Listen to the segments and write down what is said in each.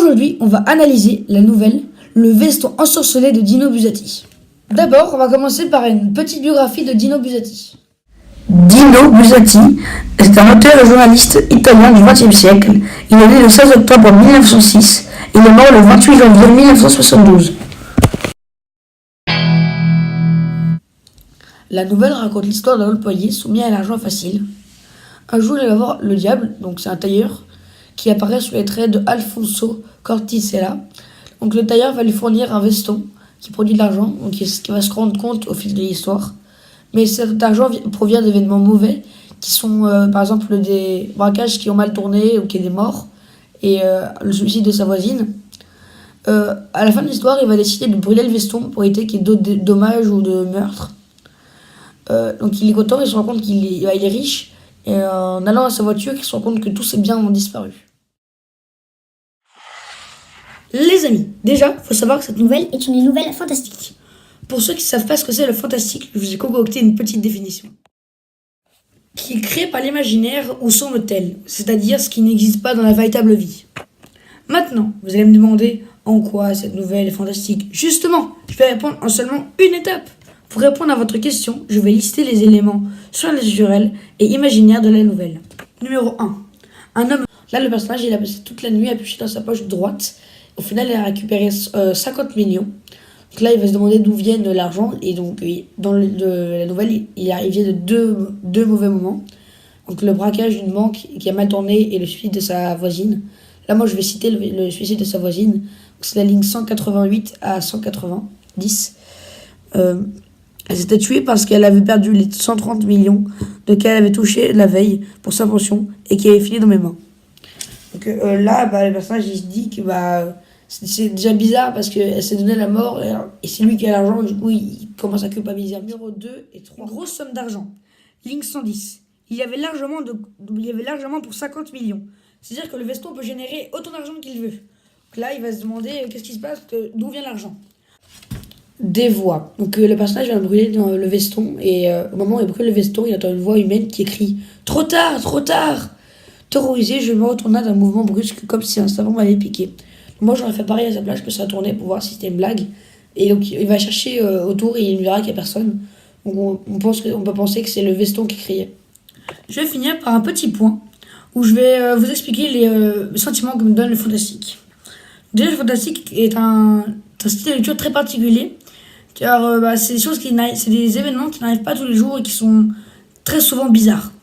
Aujourd'hui, on va analyser la nouvelle Le veston ensorcelé de Dino Buzzati. D'abord, on va commencer par une petite biographie de Dino Buzzati. Dino Buzzati est un auteur et journaliste italien du XXe siècle. Il est né le 16 octobre 1906 et il est mort le 28 janvier 1972. La nouvelle raconte l'histoire d'un employé soumis à l'argent facile. Un jour, il va voir le diable, donc c'est un tailleur, qui apparaît sous les traits de Alfonso Corticella. Donc le tailleur va lui fournir un veston qui produit de l'argent, donc qui va se rendre compte au fil de l'histoire. Mais cet argent provient d'événements mauvais, qui sont par exemple des braquages qui ont mal tourné ou qui est des morts, et le suicide de sa voisine. À la fin de l'histoire, il va décider de brûler le veston pour éviter qu'il y ait d'autres dommages ou de meurtres. Donc il est content, il se rend compte qu'il est riche, et en allant à sa voiture, il se rend compte que tous ses biens ont disparu. Les amis, déjà, il faut savoir que cette nouvelle est une nouvelle fantastique. Pour ceux qui ne savent pas ce que c'est le fantastique, je vous ai concocté une petite définition. Qui est créé par l'imaginaire ou semble tel, c'est-à-dire ce qui n'existe pas dans la véritable vie. Maintenant, vous allez me demander en quoi cette nouvelle est fantastique. Justement, je vais répondre en seulement une étape. Pour répondre à votre question, je vais lister les éléments surnaturels et imaginaires de la nouvelle. Numéro 1. Un homme. Là, le personnage, il a passé toute la nuit à piocher dans sa poche droite. Au final, il a récupéré 50 millions. Donc là, il va se demander d'où vient l'argent. Et donc, dans la nouvelle, il vient de deux mauvais moments. Donc, le braquage d'une banque qui a mal tourné et le suicide de sa voisine. Là, moi, je vais citer le suicide de sa voisine. C'est la ligne 188 à 190. Elle s'était tuée parce qu'elle avait perdu les 130 millions de qu'elle avait touché la veille pour sa pension et qui avait fini dans mes mains. Donc là, le personnage, il se dit que c'est déjà bizarre parce qu'elle s'est donné la mort et c'est lui qui a l'argent. Du coup, il commence à culpabiliser. Numéro 2 et 3. Une grosse somme d'argent. Ligne 110. Il y avait largement pour 50 millions. C'est-à-dire que le veston peut générer autant d'argent qu'il veut. Donc là, il va se demander qu'est-ce qui se passe, d'où vient l'argent. Des voix. Donc le personnage va brûler dans le veston et au moment où il brûle le veston, il entend une voix humaine qui écrit « Trop tard, trop tard !» Terrorisé, je me retourna d'un mouvement brusque comme si un savon m'avait piqué. Moi, j'aurais fait pareil à sa place, je me serais retourné pour voir si c'était une blague. Et donc, il va chercher autour et il verra qu'il n'y a personne. Donc, on peut penser que c'est le veston qui criait. Je vais finir par un petit point où je vais vous expliquer les sentiments que me donne le fantastique. Déjà, le fantastique est un style de lecture très particulier, car c'est des événements qui n'arrivent pas tous les jours et qui sont très souvent bizarres.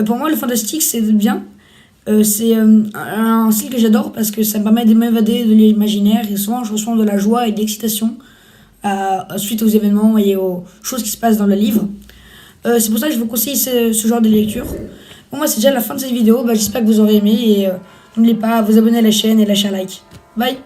Pour moi, le fantastique, c'est bien. C'est un style que j'adore parce que ça me permet de m'évader de l'imaginaire et souvent je ressens de la joie et de l'excitation suite aux événements et aux choses qui se passent dans le livre. C'est pour ça que je vous conseille ce genre de lecture. Bon, moi, c'est déjà la fin de cette vidéo. J'espère que vous aurez aimé et n'oubliez pas à vous abonner à la chaîne et lâcher un like. Bye!